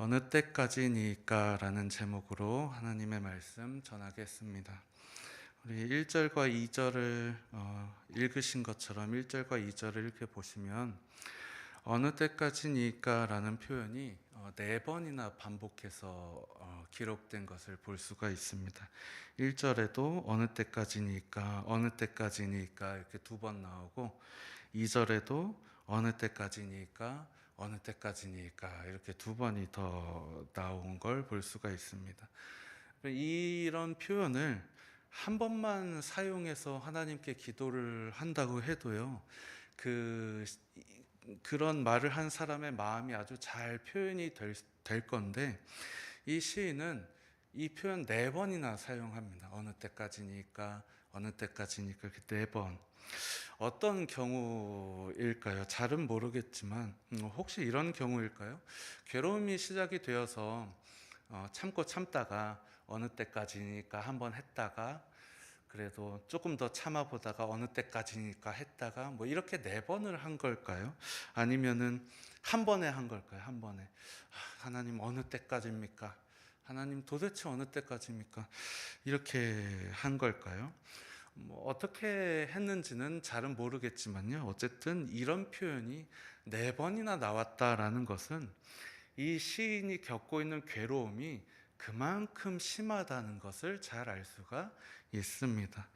어느 때까지니까라는 제목으로 하나님의 말씀 전하겠습니다. 우리 1절과 2절을 읽으신 것처럼 1절과 2절을 이렇게 보시면 어느 때까지니까라는 표현이 4번이나 반복해서 기록된 것을 볼 수가 있습니다. 1절에도 어느 때까지니까 어느 때까지니까 이렇게 2번 나오고 2절에도 어느 때까지니까 어느 때까지니까 이렇게 2번이 더 나온 걸 볼 수가 있습니다. 이런 표현을 한 번만 사용해서 하나님께 기도를 한다고 해도요, 그런 말을 한 사람의 마음이 아주 잘 표현이 될 건데, 이 시인은 이 표현 4번이나 사용합니다. 어느 때까지니까 어느 때까지니까 이렇게 4번. 어떤 경우일까요? 잘은 모르겠지만 혹시 이런 경우일까요? 괴로움이 시작이 되어서 참고 참다가 어느 때까지니까 한번 했다가 그래도 조금 더 참아보다가 어느 때까지니까 했다가 뭐 이렇게 4번을 한 걸까요? 아니면은 한 번에 한 걸까요? 한 번에. 하나님 어느 때까지입니까? 하나님 도대체 어느 때까지입니까? 이렇게 한 걸까요? 뭐 어떻게 했는지는 잘은 모르겠지만요. 어쨌든 이런 표현이 4번이나 나왔다라는 것은 이 시인이 겪고 있는 괴로움이 그만큼 심하다는 것을 잘 알 수가 있습니다.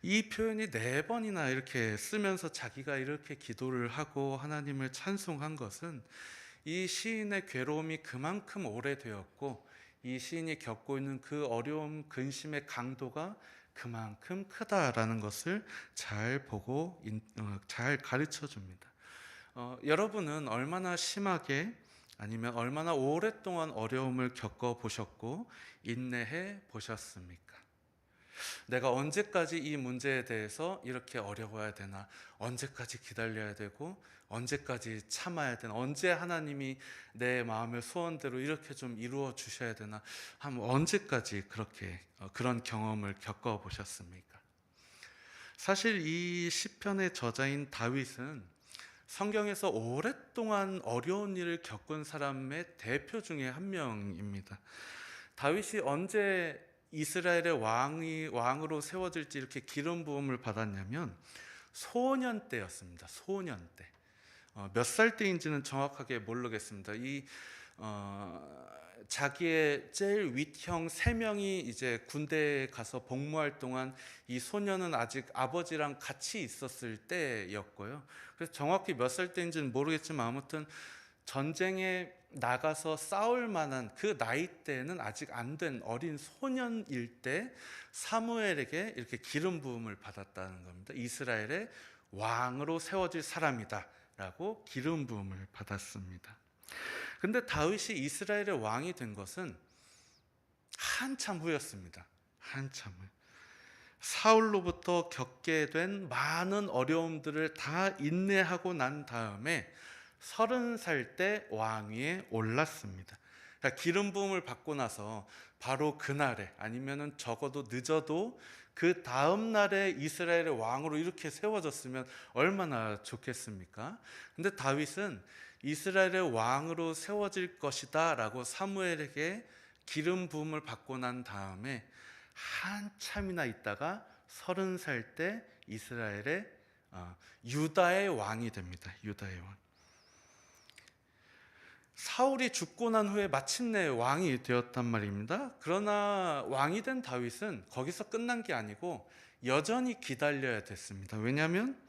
이 표현이 4번이나 이렇게 쓰면서 자기가 이렇게 기도를 하고 하나님을 찬송한 것은 이 시인의 괴로움이 그만큼 오래되었고 이 시인이 겪고 있는 그 어려움, 근심의 강도가 그만큼 크다라는 것을 잘 보고 잘 가르쳐 줍니다. 여러분은 얼마나 심하게 아니면 얼마나 오랫동안 어려움을 겪어 보셨고 인내해 보셨습니까? 내가 언제까지 이 문제에 대해서 이렇게 어려워야 되나? 언제까지 기다려야 되고 언제까지 참아야 되나? 언제 하나님이 내 마음의 소원대로 이렇게 좀 이루어 주셔야 되나? 언제까지 그렇게 그런 경험을 겪어 보셨습니까? 사실 이 시편의 저자인 다윗은 성경에서 오랫동안 어려운 일을 겪은 사람의 대표 중에 한 명입니다. 다윗이 언제 이스라엘의 왕으로 세워질지 이렇게 기름 부음을 받았냐면 소년 때였습니다. 소년 때. 몇 살 때인지는 정확하게 모르겠습니다. 자기의 제일 윗형 3명이 이제 군대에 가서 복무할 동안 이 소년은 아직 아버지랑 같이 있었을 때였고요. 그래서 정확히 몇 살 때인지는 모르겠지만 아무튼 전쟁에 나가서 싸울 만한 그 나이 때는 아직 안 된 어린 소년일 때 사무엘에게 이렇게 기름 부음을 받았다는 겁니다. 이스라엘의 왕으로 세워질 사람이다 라고 기름 부음을 받았습니다. 근데 다윗이 이스라엘의 왕이 된 것은 한참 후였습니다. 한참 후. 사울로부터 겪게 된 많은 어려움들을 다 인내하고 난 다음에 30살 때 왕위에 올랐습니다. 그러니까 기름 부음을 받고 나서 바로 그날에 아니면은 적어도 늦어도 그 다음 날에 이스라엘의 왕으로 이렇게 세워졌으면 얼마나 좋겠습니까? 근데 다윗은 이스라엘의 왕으로 세워질 것이다 라고 사무엘에게 기름 부음을 받고 난 다음에 한참이나 있다가 30살 때 이스라엘의 유다의 왕이 됩니다. 유다의 왕. 사울이 죽고 난 후에 마침내 왕이 되었단 말입니다. 그러나 왕이 된 다윗은 거기서 끝난 게 아니고 여전히 기다려야 됐습니다. 왜냐하면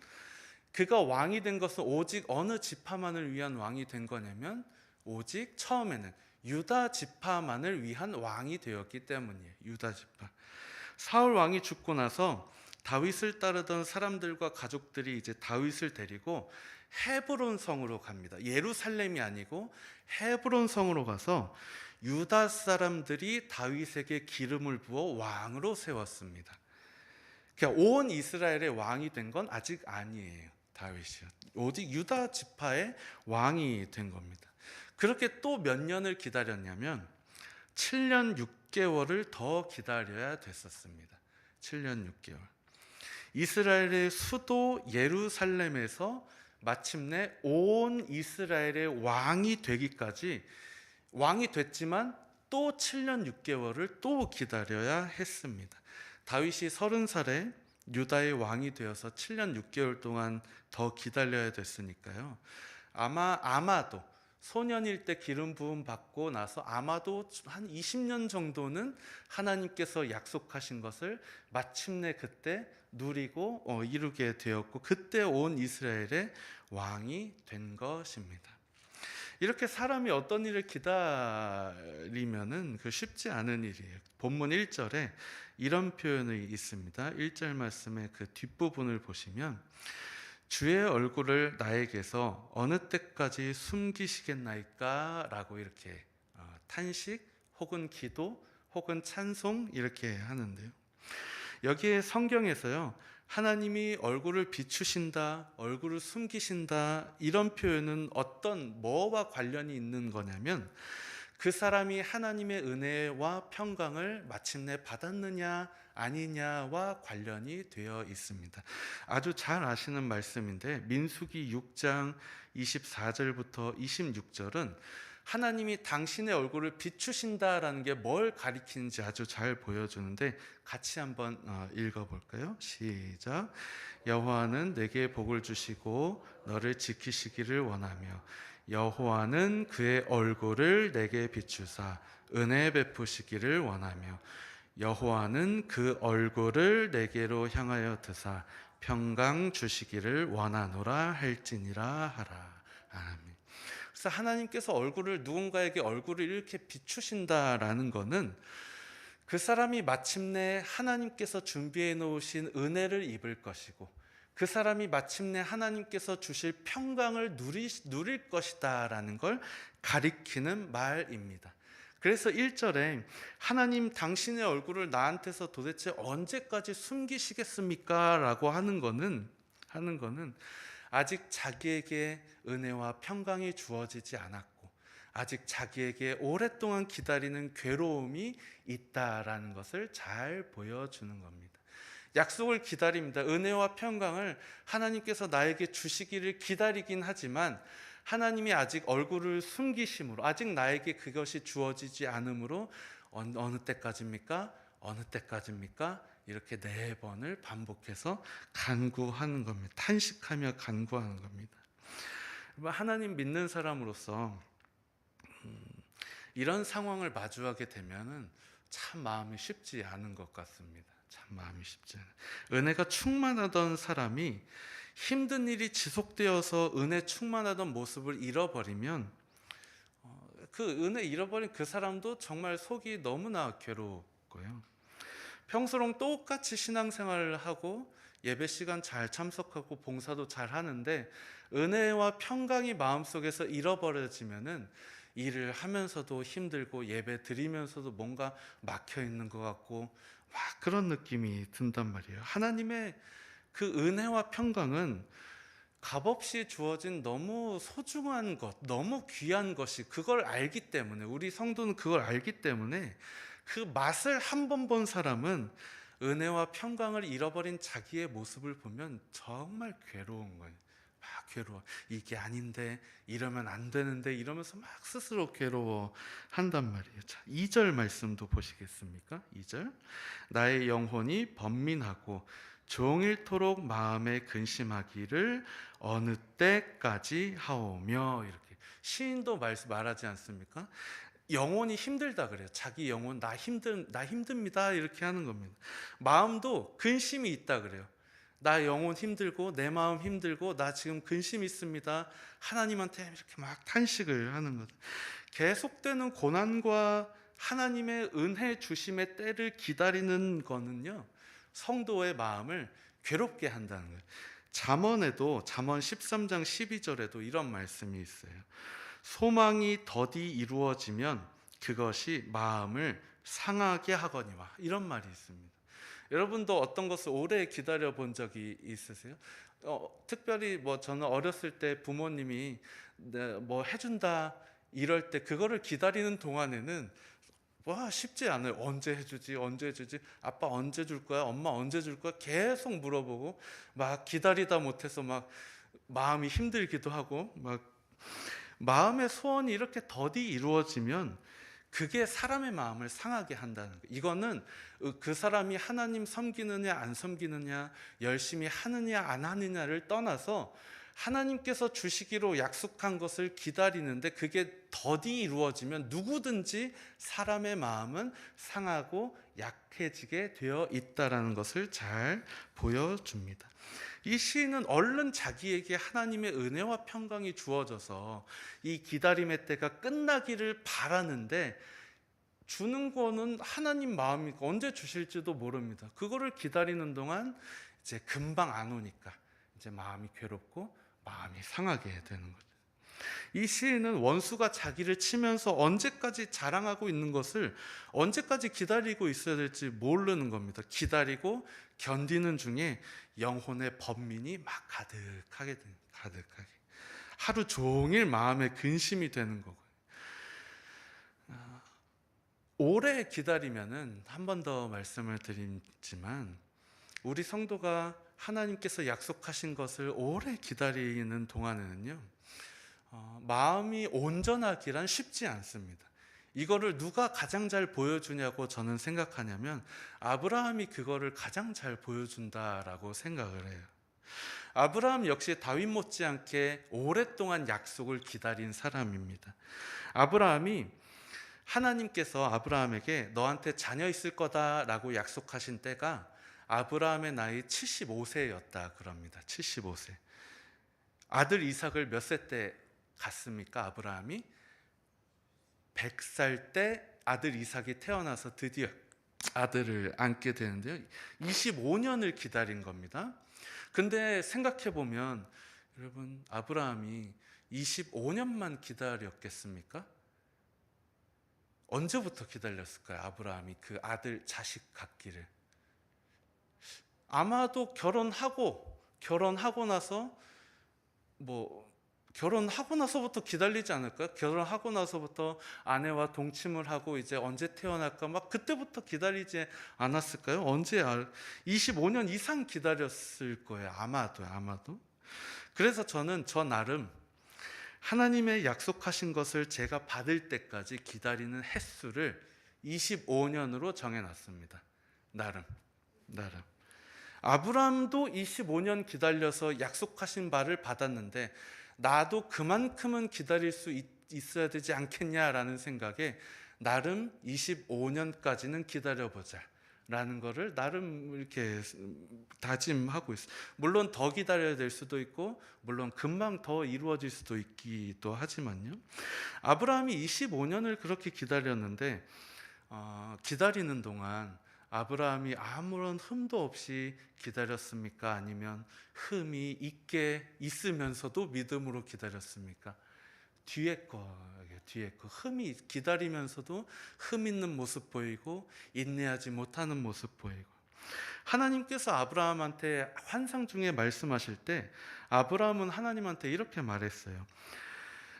그가 왕이 된 것은 오직 어느 지파만을 위한 왕이 된 거냐면 오직 처음에는 유다 지파만을 위한 왕이 되었기 때문이에요. 유다 지파. 사울 왕이 죽고 나서 다윗을 따르던 사람들과 가족들이 이제 다윗을 데리고 헤브론 성으로 갑니다. 예루살렘이 아니고 헤브론 성으로 가서 유다 사람들이 다윗에게 기름을 부어 왕으로 세웠습니다. 그러니까 온 이스라엘의 왕이 된 건 아직 아니에요. 다윗이요. 오직 유다 지파의 왕이 된 겁니다. 그렇게 또 몇 년을 기다렸냐면 7년 6개월을 더 기다려야 됐었습니다. 7년 6개월. 이스라엘의 수도 예루살렘에서 마침내 온 이스라엘의 왕이 되기까지 왕이 됐지만 또 7년 6개월을 또 기다려야 했습니다. 다윗이 30살에 유다의 왕이 되어서 7년 6개월 동안 더 기다려야 됐으니까요. 아마도 소년일 때 기름 부음 받고 나서 아마도 한 20년 정도는 하나님께서 약속하신 것을 마침내 그때 누리고 이루게 되었고, 그때 온 이스라엘의 왕이 된 것입니다. 이렇게 사람이 어떤 일을 기다리면은 그 쉽지 않은 일이에요. 본문 1절에 이런 표현이 있습니다. 1절 말씀의 그 뒷부분을 보시면 주의 얼굴을 나에게서 어느 때까지 숨기시겠나이까? 라고 이렇게 탄식 혹은 기도 혹은 찬송 이렇게 하는데요. 여기에 성경에서요, 하나님이 얼굴을 비추신다, 얼굴을 숨기신다, 이런 표현은 뭐와 관련이 있는 거냐면 그 사람이 하나님의 은혜와 평강을 마침내 받았느냐 아니냐와 관련이 되어 있습니다. 아주 잘 아시는 말씀인데 민수기 6장 24절부터 26절은 하나님이 당신의 얼굴을 비추신다라는 게 뭘 가리키는지 아주 잘 보여주는데, 같이 한번 읽어볼까요? 시작. 여호와는 내게 복을 주시고 너를 지키시기를 원하며 여호와는 그의 얼굴을 내게 비추사 은혜 베푸시기를 원하며 여호와는 그 얼굴을 내게로 향하여 드사 평강 주시기를 원하노라 할지니라 하라. 아멘. 그래서 하나님께서 누군가에게 얼굴을 이렇게 비추신다라는 것은 그 사람이 마침내 하나님께서 준비해 놓으신 은혜를 입을 것이고, 그 사람이 마침내 하나님께서 주실 평강을 누릴 것이다라는 걸 가리키는 말입니다. 그래서 1절에 하나님 당신의 얼굴을 나한테서 도대체 언제까지 숨기시겠습니까? 라고 하는 거는 아직 자기에게 은혜와 평강이 주어지지 않았고, 아직 자기에게 오랫동안 기다리는 괴로움이 있다라는 것을 잘 보여주는 겁니다. 약속을 기다립니다. 은혜와 평강을 하나님께서 나에게 주시기를 기다리긴 하지만 하나님이 아직 얼굴을 숨기심으로, 아직 나에게 그것이 주어지지 않으므로 어느 때까지입니까? 어느 때까지입니까? 이렇게 4번을 반복해서 간구하는 겁니다. 탄식하며 간구하는 겁니다. 하나님 믿는 사람으로서 이런 상황을 마주하게 되면은 참 마음이 쉽지 않은 것 같습니다. 참 마음이 쉽지 않아요. 은혜가 충만하던 사람이 힘든 일이 지속되어서 은혜 충만하던 모습을 잃어버리면 그 은혜 잃어버린 그 사람도 정말 속이 너무나 괴롭고요. 평소랑 똑같이 신앙생활을 하고 예배 시간 잘 참석하고 봉사도 잘 하는데 은혜와 평강이 마음속에서 잃어버려지면은 일을 하면서도 힘들고 예배 드리면서도 뭔가 막혀 있는 것 같고 막 그런 느낌이 든단 말이에요. 하나님의 그 은혜와 평강은 값없이 주어진 너무 소중한 것, 너무 귀한 것이, 그걸 알기 때문에, 우리 성도는 그걸 알기 때문에 그 맛을 한 번 본 사람은 은혜와 평강을 잃어버린 자기의 모습을 보면 정말 괴로운 거예요. 막 괴로워. 이게 아닌데, 이러면 안 되는데, 이러면서 막 스스로 괴로워한단 말이에요. 자, 2절 말씀도 보시겠습니까? 2절. 나의 영혼이 번민하고 종일토록 마음에 근심하기를 어느 때까지 하오며, 이렇게 시인도 말하지 않습니까? 영혼이 힘들다 그래요. 자기 영혼 나 힘듭니다 이렇게 하는 겁니다. 마음도 근심이 있다 그래요. 나 영혼 힘들고 내 마음 힘들고 나 지금 근심 있습니다. 하나님한테 이렇게 막 탄식을 하는 거죠. 계속되는 고난과 하나님의 은혜 주심의 때를 기다리는 거는요, 성도의 마음을 괴롭게 한다는 거예요. 잠언에도, 잠언 13장 12절에도 이런 말씀이 있어요. 소망이 더디 이루어지면 그것이 마음을 상하게 하거니와, 이런 말이 있습니다. 여러분도 어떤 것을 오래 기다려 본 적이 있으세요? 특별히 저는 어렸을 때 부모님이 뭐 해준다 이럴 때 그거를 기다리는 동안에는 쉽지 않아요. 언제 해주지? 아빠 언제 줄 거야? 엄마 언제 줄 거야? 계속 물어보고 막 기다리다 못해서 막 마음이 힘들기도 하고 막 마음의 소원이 이렇게 더디 이루어지면 그게 사람의 마음을 상하게 한다는 거예요. 이거는 그 사람이 하나님 섬기느냐 안 섬기느냐, 열심히 하느냐 안 하느냐를 떠나서 하나님께서 주시기로 약속한 것을 기다리는데 그게 더디 이루어지면 누구든지 사람의 마음은 상하고 약해지게 되어 있다는 것을 잘 보여줍니다. 이 시인은 얼른 자기에게 하나님의 은혜와 평강이 주어져서 이 기다림의 때가 끝나기를 바라는데, 주는 거는 하나님 마음이니까 언제 주실지도 모릅니다. 그거를 기다리는 동안 이제 금방 안 오니까 이제 마음이 괴롭고 마음이 상하게 되는 거죠. 이 시인은 원수가 자기를 치면서 언제까지 자랑하고 있는 것을, 언제까지 기다리고 있어야 될지 모르는 겁니다. 기다리고 견디는 중에 영혼의 번민이 막 가득하게 됩니다. 가득하게. 하루 종일 마음에 근심이 되는 거고요. 오래 기다리면은, 한 번 더 말씀을 드리지만, 우리 성도가 하나님께서 약속하신 것을 오래 기다리는 동안에는요, 마음이 온전하기란 쉽지 않습니다. 이거를 누가 가장 잘 보여주냐고 저는 생각하냐면, 아브라함이 그거를 가장 잘 보여준다라고 생각을 해요. 아브라함 역시 다윗 못지않게 오랫동안 약속을 기다린 사람입니다. 아브라함이, 하나님께서 아브라함에게 너한테 자녀 있을 거다라고 약속하신 때가 아브라함의 나이 75세였다 그럽니다. 75세. 아들 이삭을 몇 세 때 갔습니까? 아브라함이 100살 때 아들 이삭이 태어나서 드디어 아들을 안게 되는데요, 25년을 기다린 겁니다. 근데 생각해 보면 여러분, 아브라함이 25년만 기다렸겠습니까? 언제부터 기다렸을까요? 아브라함이 그 아들 자식 갖기를. 아마도 결혼하고 나서 결혼하고 나서부터 기다리지 않을까요? 결혼하고 나서부터 아내와 동침을 하고 이제 언제 태어날까 막 그때부터 기다리지 않았을까요? 25년 이상 기다렸을 거예요. 아마도. 그래서 저는 저 나름 하나님의 약속하신 것을 제가 받을 때까지 기다리는 횟수를 25년으로 정해놨습니다. 나름. 아브라함도 25년 기다려서 약속하신 바를 받았는데, 나도 그만큼은 기다릴 수 있어야 되지 않겠냐라는 생각에 나름 25년까지는 기다려보자 라는 거를 나름 이렇게 다짐하고 있어요. 물론 더 기다려야 될 수도 있고, 물론 금방 더 이루어질 수도 있기도 하지만요. 아브라함이 25년을 그렇게 기다렸는데, 기다리는 동안 아브라함이 아무런 흠도 없이 기다렸습니까? 아니면 흠이 있으면서도 믿음으로 기다렸습니까? 뒤에 거 흠이, 기다리면서도 흠 있는 모습 보이고 인내하지 못하는 모습 보이고. 하나님께서 아브라함한테 환상 중에 말씀하실 때 아브라함은 하나님한테 이렇게 말했어요.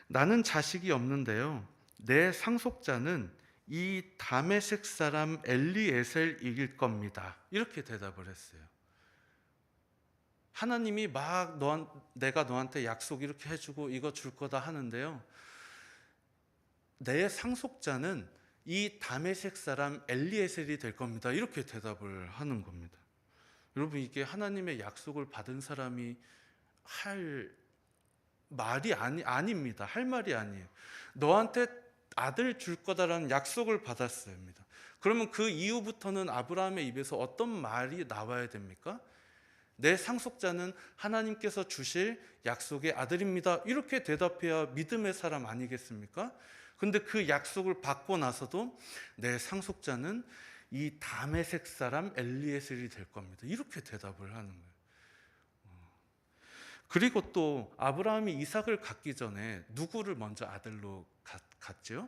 나는 자식이 없는데요, 내 상속자는 이 다메섹 사람 엘리에셀일 겁니다. 이렇게 대답을 했어요. 하나님이 막 내가 너한테 약속 이렇게 해주고 이거 줄 거다 하는데요, 내 상속자는 이 다메섹 사람 엘리에셀이 될 겁니다. 이렇게 대답을 하는 겁니다. 여러분, 이게 하나님의 약속을 받은 사람이 할 말이 아닙니다. 할 말이 아니에요. 너한테 아들 줄 거다라는 약속을 받았습니다. 그러면 그 이후부터는 아브라함의 입에서 어떤 말이 나와야 됩니까? 내 상속자는 하나님께서 주실 약속의 아들입니다. 이렇게 대답해야 믿음의 사람 아니겠습니까? 근데 그 약속을 받고 나서도 내 상속자는 이 다메섹 사람 엘리에셀이 될 겁니다. 이렇게 대답을 하는 거예요. 그리고 또 아브라함이 이삭을 갖기 전에 누구를 먼저 아들로 갖죠?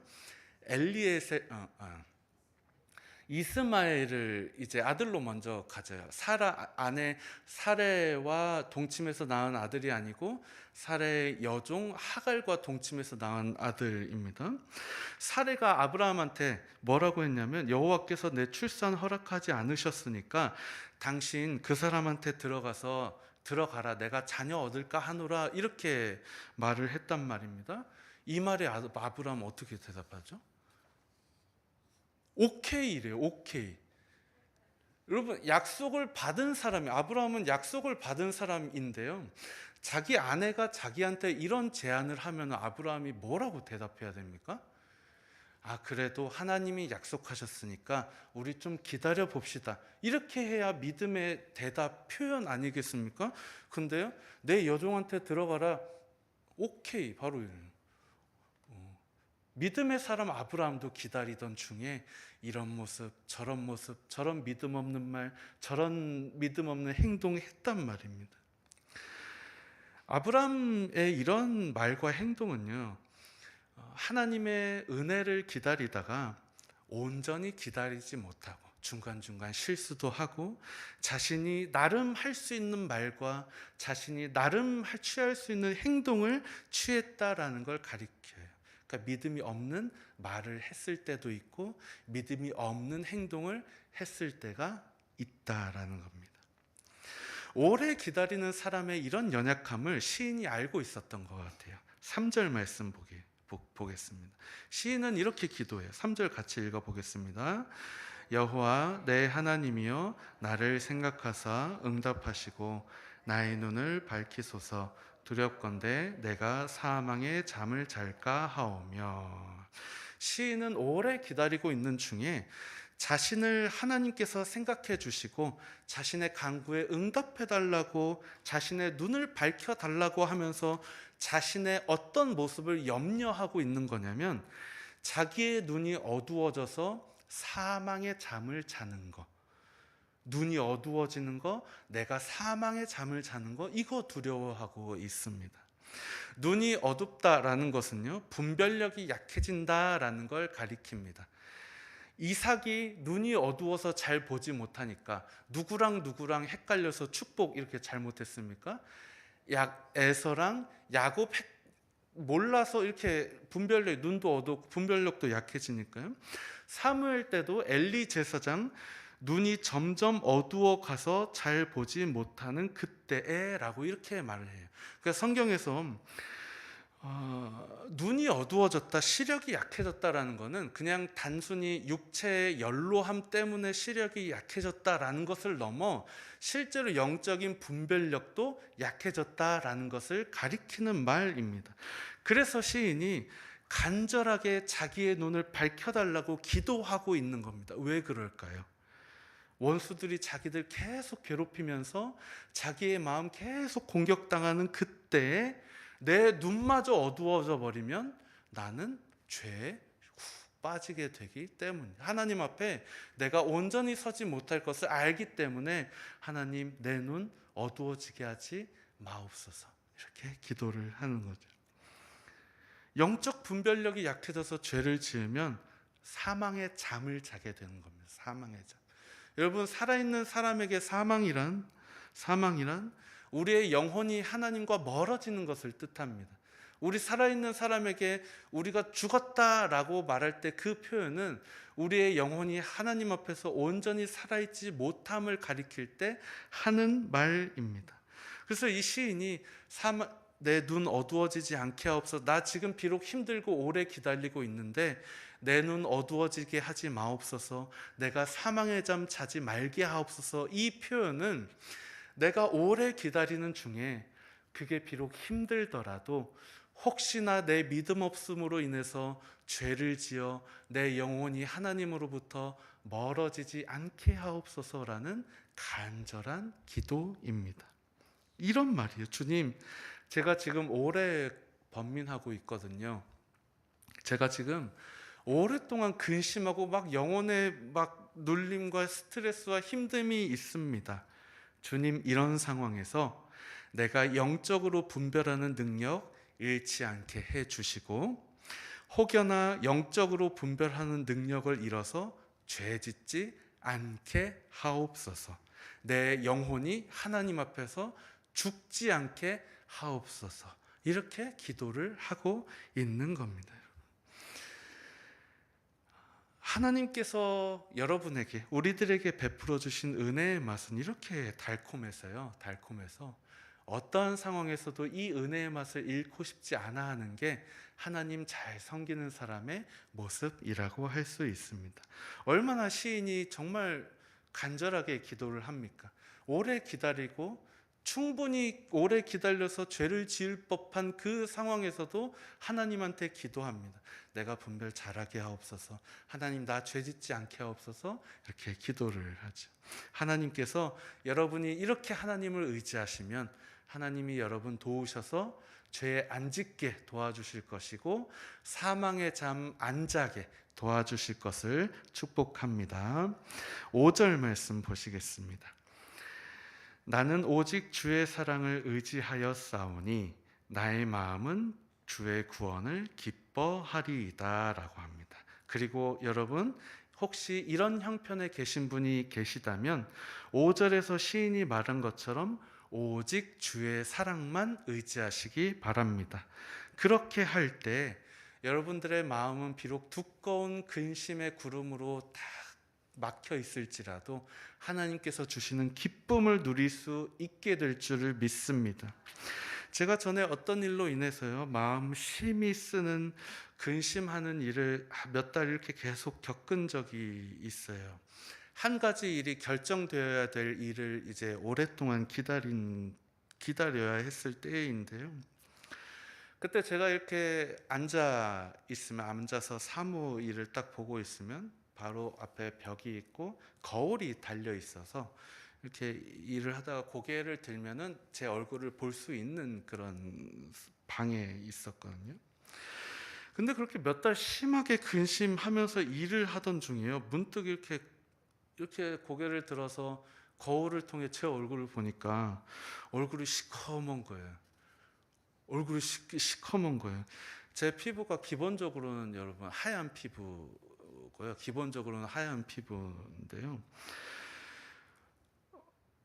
이스마엘을 이제 아들로 먼저 가져요. 아내 사레와 동침해서 낳은 아들이 아니고 사레의 여종 하갈과 동침해서 낳은 아들입니다. 사레가 아브라함한테 뭐라고 했냐면, 여호와께서 내 출산 허락하지 않으셨으니까 당신 그 사람한테 들어가라, 내가 자녀 얻을까 하노라, 이렇게 말을 했단 말입니다. 이 말에 아브라함 어떻게 대답하죠? 오케이래요. 오케이. 여러분, 약속을 받은 사람이, 아브라함은 약속을 받은 사람인데요, 자기 아내가 자기한테 이런 제안을 하면 아브라함이 뭐라고 대답해야 됩니까? 그래도 하나님이 약속하셨으니까 우리 좀 기다려 봅시다. 이렇게 해야 믿음의 대답 표현 아니겠습니까? 근데요, 내 여종한테 들어가라. 오케이, 바로 이래요. 믿음의 사람 아브라함도 기다리던 중에 이런 모습, 저런 믿음 없는 말, 저런 믿음 없는 행동을 했단 말입니다. 아브라함의 이런 말과 행동은요, 하나님의 은혜를 기다리다가 온전히 기다리지 못하고 중간중간 실수도 하고 자신이 나름 할 수 있는 말과 자신이 나름 취할 수 있는 행동을 취했다라는 걸 가리켜요. 그러니까 믿음이 없는 말을 했을 때도 있고 믿음이 없는 행동을 했을 때가 있다라는 겁니다. 오래 기다리는 사람의 이런 연약함을 시인이 알고 있었던 것 같아요. 3절 말씀 보겠습니다. 시인은 이렇게 기도해요. 3절 같이 읽어보겠습니다. 여호와 내 하나님이여 나를 생각하사 응답하시고 나의 눈을 밝히소서. 두렵건대 내가 사망의 잠을 잘까 하오며. 시인은 오래 기다리고 있는 중에 자신을 하나님께서 생각해 주시고 자신의 간구에 응답해 달라고, 자신의 눈을 밝혀 달라고 하면서 자신의 어떤 모습을 염려하고 있는 거냐면, 자기의 눈이 어두워져서 사망의 잠을 자는 거, 눈이 어두워지는 거, 내가 사망의 잠을 자는 거, 이거 두려워하고 있습니다. 눈이 어둡다라는 것은요, 분별력이 약해진다라는 걸 가리킵니다. 이삭이 눈이 어두워서 잘 보지 못하니까 누구랑 헷갈려서 축복 이렇게 잘못했습니까? 에서랑 야곱 몰라서 이렇게 분별력, 눈도 어둡고 분별력도 약해지니까요. 사무엘 때도 엘리 제사장 눈이 점점 어두워 가서 잘 보지 못하는 그때에라고 이렇게 말을 해요. 그러니까 성경에서 눈이 어두워졌다, 시력이 약해졌다라는 것은 그냥 단순히 육체의 연로함 때문에 시력이 약해졌다라는 것을 넘어 실제로 영적인 분별력도 약해졌다라는 것을 가리키는 말입니다. 그래서 시인이 간절하게 자기의 눈을 밝혀달라고 기도하고 있는 겁니다. 왜 그럴까요? 원수들이 자기들 계속 괴롭히면서 자기의 마음 계속 공격당하는 그때에 내 눈마저 어두워져 버리면 나는 죄에 빠지게 되기 때문이에요. 하나님 앞에 내가 온전히 서지 못할 것을 알기 때문에 하나님, 내 눈 어두워지게 하지 마옵소서, 이렇게 기도를 하는 거죠. 영적 분별력이 약해져서 죄를 지으면 사망의 잠을 자게 되는 겁니다. 사망의 잠. 여러분, 살아있는 사람에게 사망이란 우리의 영혼이 하나님과 멀어지는 것을 뜻합니다. 우리 살아있는 사람에게 우리가 죽었다라고 말할 때 그 표현은 우리의 영혼이 하나님 앞에서 온전히 살아있지 못함을 가리킬 때 하는 말입니다. 그래서 이 시인이 내 눈 어두워지지 않게 하옵소서. 나 지금 비록 힘들고 오래 기다리고 있는데 내 눈 어두워지게 하지 마옵소서. 내가 사망의 잠 자지 말게 하옵소서. 이 표현은 내가 오래 기다리는 중에 그게 비록 힘들더라도 혹시나 내 믿음 없음으로 인해서 죄를 지어 내 영혼이 하나님으로부터 멀어지지 않게 하옵소서라는 간절한 기도입니다. 이런 말이에요. 주님, 제가 지금 오래 번민하고 있거든요. 제가 지금 오랫동안 근심하고 막 영혼의 막 눌림과 스트레스와 힘듦이 있습니다. 주님, 이런 상황에서 내가 영적으로 분별하는 능력 잃지 않게 해주시고, 혹여나 영적으로 분별하는 능력을 잃어서 죄 짓지 않게 하옵소서. 내 영혼이 하나님 앞에서 죽지 않게 하옵소서. 이렇게 기도를 하고 있는 겁니다. 하나님께서 여러분에게, 우리들에게 베풀어 주신 은혜의 맛은 이렇게 달콤해서 어떠한 상황에서도 이 은혜의 맛을 잃고 싶지 않아 하는 게 하나님 잘 섬기는 사람의 모습이라고 할 수 있습니다. 얼마나 시인이 정말 간절하게 기도를 합니까? 오래 기다리고 충분히 오래 기다려서 죄를 지을 법한 그 상황에서도 하나님한테 기도합니다. 내가 분별 잘하게 하옵소서. 하나님 나 죄짓지 않게 하옵소서. 이렇게 기도를 하죠. 하나님께서 여러분이 이렇게 하나님을 의지하시면 하나님이 여러분 도우셔서 죄에 안 짓게 도와주실 것이고 사망의 잠 안 자게 도와주실 것을 축복합니다. 5절 말씀 보시겠습니다. 나는 오직 주의 사랑을 의지하여 싸우니 나의 마음은 주의 구원을 기뻐하리이다 라고 합니다. 그리고 여러분 혹시 이런 형편에 계신 분이 계시다면 5절에서 시인이 말한 것처럼 오직 주의 사랑만 의지하시기 바랍니다. 그렇게 할 때 여러분들의 마음은 비록 두꺼운 근심의 구름으로 다 막혀 있을지라도 하나님께서 주시는 기쁨을 누릴 수 있게 될 줄을 믿습니다. 제가 전에 어떤 일로 인해서요 마음 심히 쓰는 근심하는 일을 몇 달 이렇게 계속 겪은 적이 있어요. 한 가지 일이 결정되어야 될 일을 이제 오랫동안 기다려야 했을 때인데요. 그때 제가 이렇게 앉아서 사무 일을 딱 보고 있으면 바로 앞에 벽이 있고 거울이 달려 있어서 이렇게 일을 하다가 고개를 들면은 제 얼굴을 볼 수 있는 그런 방에 있었거든요. 근데 그렇게 몇 달 심하게 근심하면서 일을 하던 중이에요. 문득 이렇게 고개를 들어서 거울을 통해 제 얼굴을 보니까 얼굴이 시커먼 거예요. 시커먼 거예요. 제 피부가 기본적으로는 여러분 하얀 피부고요. 기본적으로는 하얀 피부인데요.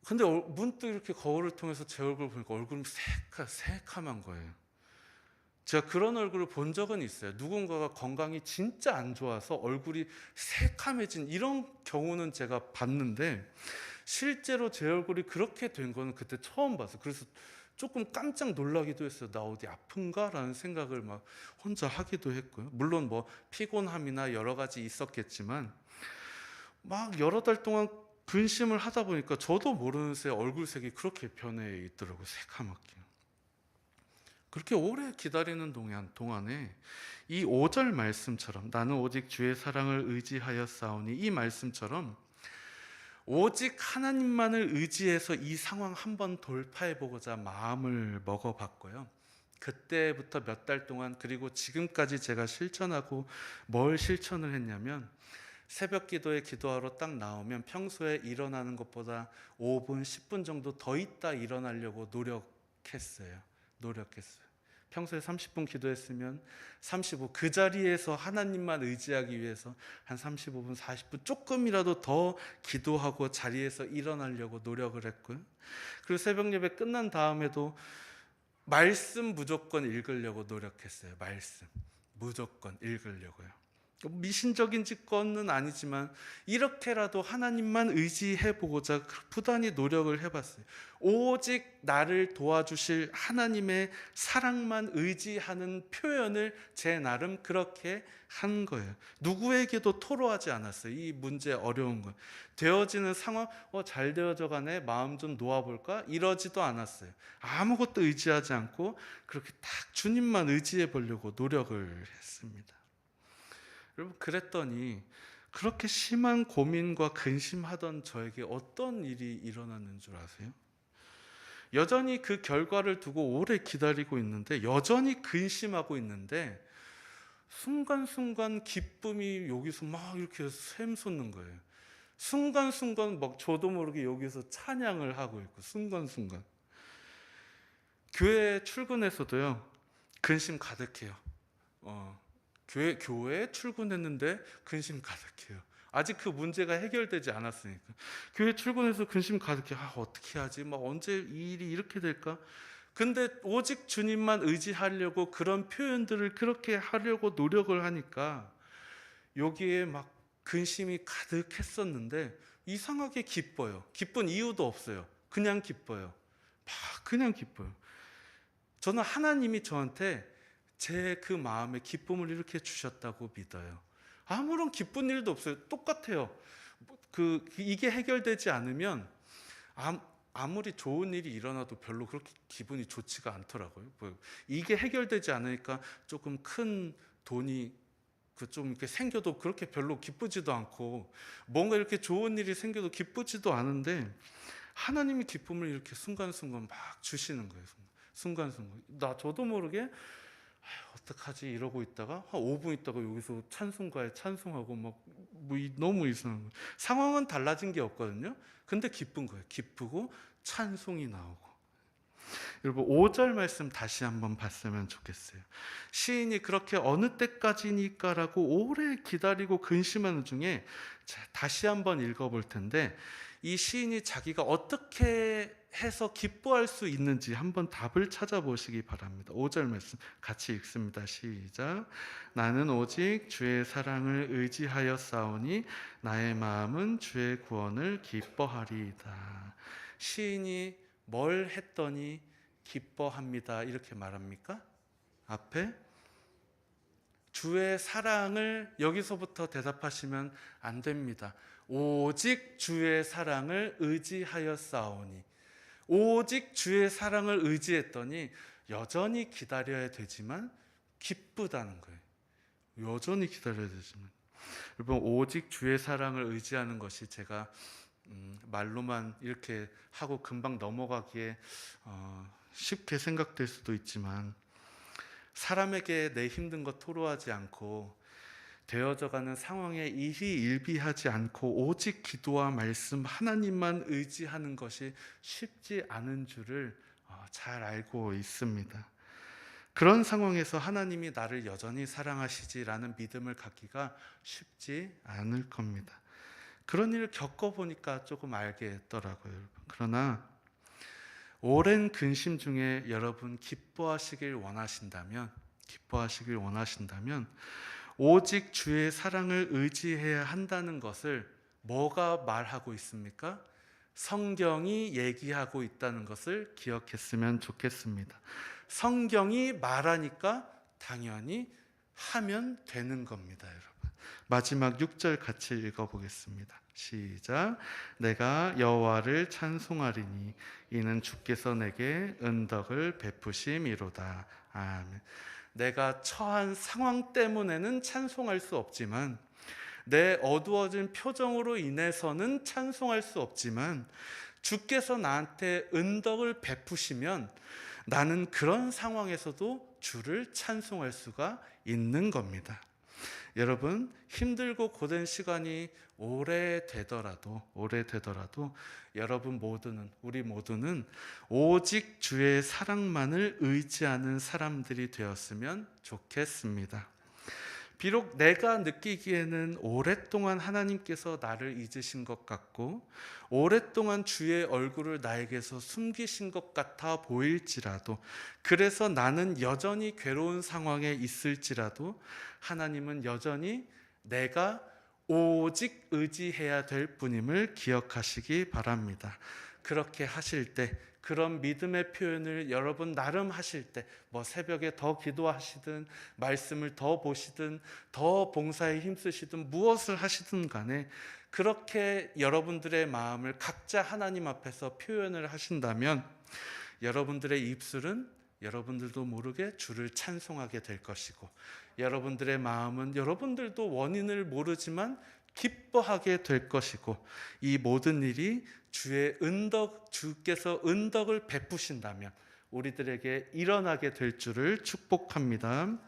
근데 문득 이렇게 거울을 통해서 제 얼굴을 보니까 얼굴이 새카만 거예요. 제가 그런 얼굴을 본 적은 있어요. 누군가가 건강이 진짜 안 좋아서 얼굴이 새카매진 이런 경우는 제가 봤는데 실제로 제 얼굴이 그렇게 된 거는 그때 처음 봤어요. 그래서 조금 깜짝 놀라기도 했어요. 나 어디 아픈가? 라는 생각을 막 혼자 하기도 했고요. 물론 뭐 피곤함이나 여러 가지 있었겠지만 막 여러 달 동안 근심을 하다 보니까 저도 모르는 새 얼굴색이 그렇게 변해 있더라고요. 새카맣게. 그렇게 오래 기다리는 동안에 이 5절 말씀처럼 나는 오직 주의 사랑을 의지하여 싸우니 이 말씀처럼 오직 하나님만을 의지해서 이 상황 한번 돌파해보고자 마음을 먹어봤고요. 그때부터 몇 달 동안 그리고 지금까지 제가 실천하고 뭘 실천을 했냐면 새벽 기도에 기도하러 딱 나오면 평소에 일어나는 것보다 5분, 10분 정도 더 있다 일어나려고 노력했어요. 평소에 30분 기도했으면 35, 그 자리에서 하나님만 의지하기 위해서 한 35분, 40분 조금이라도 더 기도하고 자리에서 일어나려고 노력을 했고요. 그리고 새벽 예배 끝난 다음에도 말씀 무조건 읽으려고 노력했어요. 말씀 무조건 읽으려고요. 미신적인 거는 아니지만 이렇게라도 하나님만 의지해보고자 부단히 노력을 해봤어요. 오직 나를 도와주실 하나님의 사랑만 의지하는 표현을 제 나름 그렇게 한 거예요. 누구에게도 토로하지 않았어요. 이 문제 어려운 거 되어지는 상황 잘 되어져 가네 마음 좀 놓아볼까 이러지도 않았어요. 아무것도 의지하지 않고 그렇게 딱 주님만 의지해 보려고 노력을 했습니다. 여러분 그랬더니 그렇게 심한 고민과 근심하던 저에게 어떤 일이 일어났는 줄 아세요? 여전히 그 결과를 두고 오래 기다리고 있는데 여전히 근심하고 있는데 순간순간 기쁨이 여기서 막 이렇게 샘솟는 거예요. 순간순간 막 저도 모르게 여기서 찬양을 하고 있고 순간순간 교회 출근해서도요 근심 가득해요. 교회에 출근했는데 근심 가득해요. 아직 그 문제가 해결되지 않았으니까. 교회 출근해서 근심 가득해. 어떻게 하지? 언제 이 일이 이렇게 될까? 근데 오직 주님만 의지하려고 그런 표현들을 그렇게 하려고 노력을 하니까 여기에 막 근심이 가득했었는데 이상하게 기뻐요. 기쁜 이유도 없어요. 그냥 기뻐요. 막 그냥 기뻐요. 저는 하나님이 저한테 제 그 마음에 기쁨을 이렇게 주셨다고 믿어요. 아무런 기쁜 일도 없어요. 똑같아요. 이게 해결되지 않으면 아무리 좋은 일이 일어나도 별로 그렇게 기분이 좋지가 않더라고요. 이게 해결되지 않으니까 조금 큰 돈이 좀 이렇게 생겨도 그렇게 별로 기쁘지도 않고, 뭔가 이렇게 좋은 일이 생겨도 기쁘지도 않은데 하나님이 기쁨을 이렇게 순간순간 막 주시는 거예요. 순간순간 저도 모르게 어떡하지 이러고 있다가 한 5분 있다가 여기서 찬송가에 찬송하고 너무 이상한 거예요. 상황은 달라진 게 없거든요. 근데 기쁜 거예요. 기쁘고 찬송이 나오고. 여러분 5절 말씀 다시 한번 봤으면 좋겠어요. 시인이 그렇게 어느 때까지니까라고 오래 기다리고 근심하는 중에 다시 한번 읽어볼 텐데, 이 시인이 자기가 어떻게 해서 기뻐할 수 있는지 한번 답을 찾아보시기 바랍니다. 5절 말씀 같이 읽습니다. 시작. 나는 오직 주의 사랑을 의지하여 싸우니 나의 마음은 주의 구원을 기뻐하리이다. 시인이 뭘 했더니 기뻐합니다 이렇게 말합니까? 앞에 주의 사랑을, 여기서부터 대답하시면 안 됩니다. 오직 주의 사랑을 의지하여 싸우니, 오직 주의 사랑을 의지했더니 여전히 기다려야 되지만 기쁘다는 거예요. 여전히 기다려야 되지만. 여러분 오직 주의 사랑을 의지하는 것이 제가 말로만 이렇게 하고 금방 넘어가기에 쉽게 생각될 수도 있지만, 사람에게 내 힘든 것 토로하지 않고 되어져가는 상황에 일희일비하지 않고 오직 기도와 말씀 하나님만 의지하는 것이 쉽지 않은 줄을 잘 알고 있습니다. 그런 상황에서 하나님이 나를 여전히 사랑하시지라는 믿음을 갖기가 쉽지 않을 겁니다. 그런 일을 겪어보니까 조금 알겠더라고요, 여러분. 그러나 오랜 근심 중에 여러분 기뻐하시길 원하신다면 오직 주의 사랑을 의지해야 한다는 것을 뭐가 말하고 있습니까? 성경이 얘기하고 있다는 것을 기억했으면 좋겠습니다. 성경이 말하니까 당연히 하면 되는 겁니다, 여러분. 마지막 6절 같이 읽어보겠습니다. 시작. 내가 여호와를 찬송하리니 이는 주께서 내게 은덕을 베푸심이로다. 아멘. 내가 처한 상황 때문에는 찬송할 수 없지만, 내 어두워진 표정으로 인해서는 찬송할 수 없지만, 주께서 나한테 은덕을 베푸시면 나는 그런 상황에서도 주를 찬송할 수가 있는 겁니다. 여러분 힘들고 고된 시간이 오래되더라도 여러분 모두는, 우리 모두는 오직 주의 사랑만을 의지하는 사람들이 되었으면 좋겠습니다. 비록 내가 느끼기에는 오랫동안 하나님께서 나를 잊으신 것 같고 오랫동안 주의 얼굴을 나에게서 숨기신 것 같아 보일지라도, 그래서 나는 여전히 괴로운 상황에 있을지라도 하나님은 여전히 내가 오직 의지해야 될 뿐임을 기억하시기 바랍니다. 그렇게 하실 때, 그런 믿음의 표현을 여러분 나름 하실 때, 새벽에 더 기도하시든 말씀을 더 보시든 더 봉사에 힘쓰시든 무엇을 하시든 간에 그렇게 여러분들의 마음을 각자 하나님 앞에서 표현을 하신다면 여러분들의 입술은 여러분들도 모르게 주를 찬송하게 될 것이고, 여러분들의 마음은 여러분들도 원인을 모르지만 기뻐하게 될 것이고, 이 모든 일이 주께서 은덕을 베푸신다면 우리들에게 일어나게 될 줄을 축복합니다.